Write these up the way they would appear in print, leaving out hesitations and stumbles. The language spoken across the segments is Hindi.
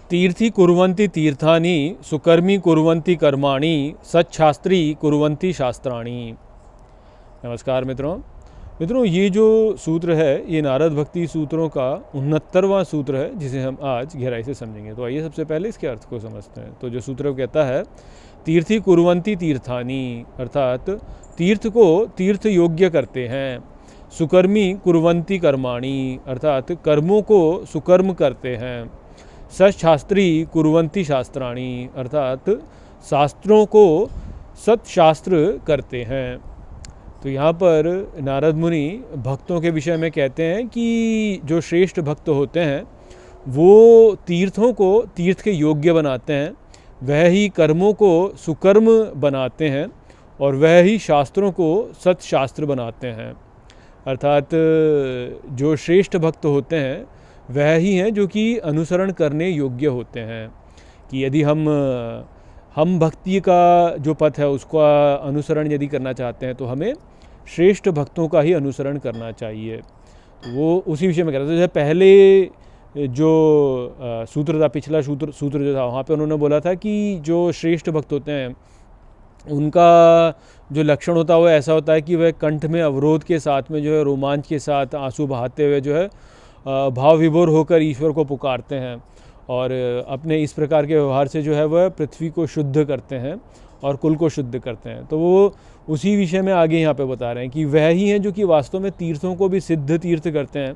तीर्थी कुर्वन्ति तीर्थानि सुकर्मी कुर्वन्ति कर्माणि सच्छास्त्री कुर्वन्ति शास्त्राणि। नमस्कार मित्रों, ये जो सूत्र है ये नारद भक्ति सूत्रों का 69वां सूत्र है जिसे हम आज गहराई से समझेंगे। तो आइए सबसे पहले इसके अर्थ को समझते हैं। तो जो सूत्र कहता है तीर्थी कुर्वन्ति तीर्थानि, अर्थात तीर्थ को तीर्थ योग्य करते हैं। सुकर्मी कुर्वन्ति कर्माणि, अर्थात कर्मों को सुकर्म करते हैं। सच्छास्त्री कुर्वन्ति शास्त्राणि, अर्थात शास्त्रों को सत्शास्त्र करते हैं। तो यहाँ पर नारद मुनि भक्तों के विषय में कहते हैं कि जो श्रेष्ठ भक्त होते हैं वो तीर्थों को तीर्थ के योग्य बनाते हैं, वह ही कर्मों को सुकर्म बनाते हैं और वह ही शास्त्रों को सत्शास्त्र बनाते हैं। अर्थात जो श्रेष्ठ भक्त होते हैं वह ही हैं जो कि अनुसरण करने योग्य होते हैं। कि यदि हम भक्ति का जो पथ है उसका अनुसरण यदि करना चाहते हैं तो हमें श्रेष्ठ भक्तों का ही अनुसरण करना चाहिए। तो वो उसी विषय में कह रहे थे। पहले जो सूत्र था, पिछला सूत्र जो था, वहाँ पे उन्होंने बोला था कि जो श्रेष्ठ भक्त होते हैं उनका जो लक्षण होता है वो ऐसा होता है कि वह कंठ में अवरोध के साथ में जो है रोमांच के साथ आंसू बहाते हुए जो है भाव विभोर होकर ईश्वर को पुकारते हैं और अपने इस प्रकार के व्यवहार से जो है वह पृथ्वी को शुद्ध करते हैं और कुल को शुद्ध करते हैं। तो वो उसी विषय में आगे यहाँ पे बता रहे हैं कि वह ही हैं जो कि वास्तव में तीर्थों को भी सिद्ध तीर्थ करते हैं,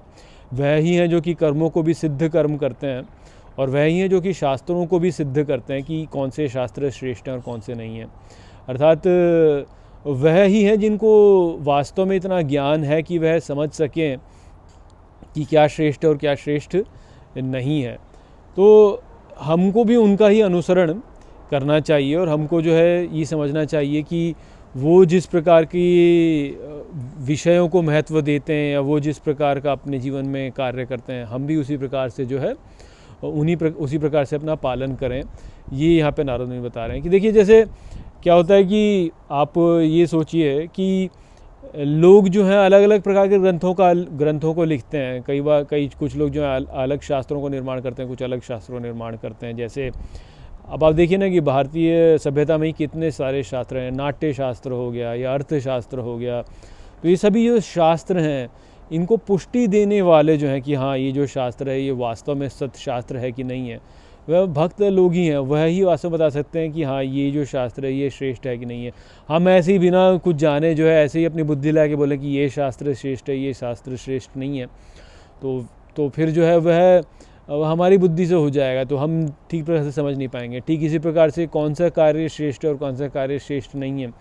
वह ही हैं जो कि कर्मों को भी सिद्ध कर्म करते हैं और वह ही हैं जो कि शास्त्रों को भी सिद्ध करते हैं कि कौन से शास्त्र श्रेष्ठ हैं और कौन से नहीं हैं। अर्थात वह ही हैं जिनको वास्तव में इतना ज्ञान है कि वह समझ सकें कि क्या श्रेष्ठ है और क्या श्रेष्ठ नहीं है। तो हमको भी उनका ही अनुसरण करना चाहिए और हमको जो है ये समझना चाहिए कि वो जिस प्रकार की विषयों को महत्व देते हैं या वो जिस प्रकार का अपने जीवन में कार्य करते हैं हम भी उसी प्रकार से जो है उसी प्रकार से अपना पालन करें। ये यहाँ पे नारद मुनि बता रहे हैं कि देखिए जैसे क्या होता है कि आप ये सोचिए कि लोग जो हैं अलग अलग प्रकार के ग्रंथों को लिखते हैं। कुछ लोग जो है अलग शास्त्रों को निर्माण करते हैं, कुछ अलग शास्त्रों को निर्माण करते हैं। जैसे अब आप देखिए ना कि भारतीय सभ्यता में ही कितने सारे शास्त्र हैं। नाट्य शास्त्र हो गया या अर्थशास्त्र हो गया। तो ये सभी जो शास्त्र हैं इनको पुष्टि देने वाले जो हैं कि हाँ ये जो शास्त्र है ये वास्तव में सत्शास्त्र है कि नहीं है, वह भक्त लोग ही हैं। वह ही वास्तव बता सकते हैं कि हाँ ये जो शास्त्र है ये श्रेष्ठ है कि नहीं है। हम ऐसे ही बिना कुछ जाने जो है ऐसे ही अपनी बुद्धि ला के बोले कि ये शास्त्र श्रेष्ठ है ये शास्त्र श्रेष्ठ नहीं है तो फिर जो है वह हमारी बुद्धि से हो जाएगा, तो हम ठीक प्रकार से समझ नहीं पाएंगे। ठीक इसी प्रकार से कौन सा कार्य श्रेष्ठ है और कौन सा कार्य श्रेष्ठ नहीं है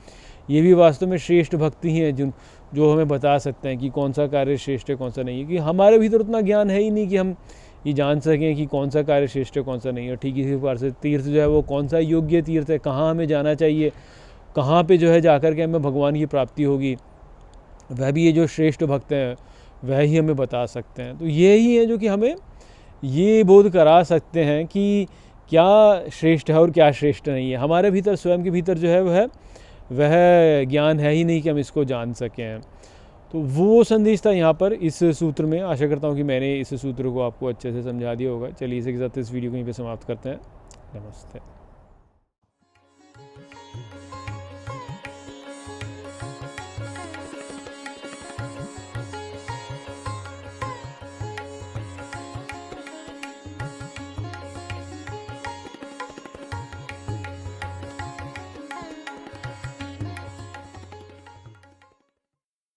ये भी वास्तव में श्रेष्ठ भक्ति ही है जो हमें बता सकते हैं कि कौन सा कार्य श्रेष्ठ है कौन सा नहीं है। कि हमारे भीतर उतना ज्ञान है ही नहीं कि हम ये जान सकें कि कौन सा कार्य श्रेष्ठ है कौन सा नहीं है। ठीक इसी प्रकार से तीर्थ जो है वो कौन सा योग्य तीर्थ है, कहाँ हमें जाना चाहिए, कहाँ पे जो है जाकर के हमें भगवान की प्राप्ति होगी, वह भी ये जो श्रेष्ठ भक्त हैं वह ही हमें बता सकते हैं। तो ये ही है जो कि हमें ये बोध करा सकते हैं कि क्या श्रेष्ठ है और क्या श्रेष्ठ नहीं है। हमारे भीतर स्वयं के भीतर जो है वह ज्ञान है ही नहीं कि हम इसको जान सकें। तो वो संदेश था यहाँ पर इस सूत्र में। आशा करता हूँ कि मैंने इस सूत्र को आपको अच्छे से समझा दिया होगा। चलिए इसी के साथ इस वीडियो को यहीं पे समाप्त करते हैं। नमस्ते।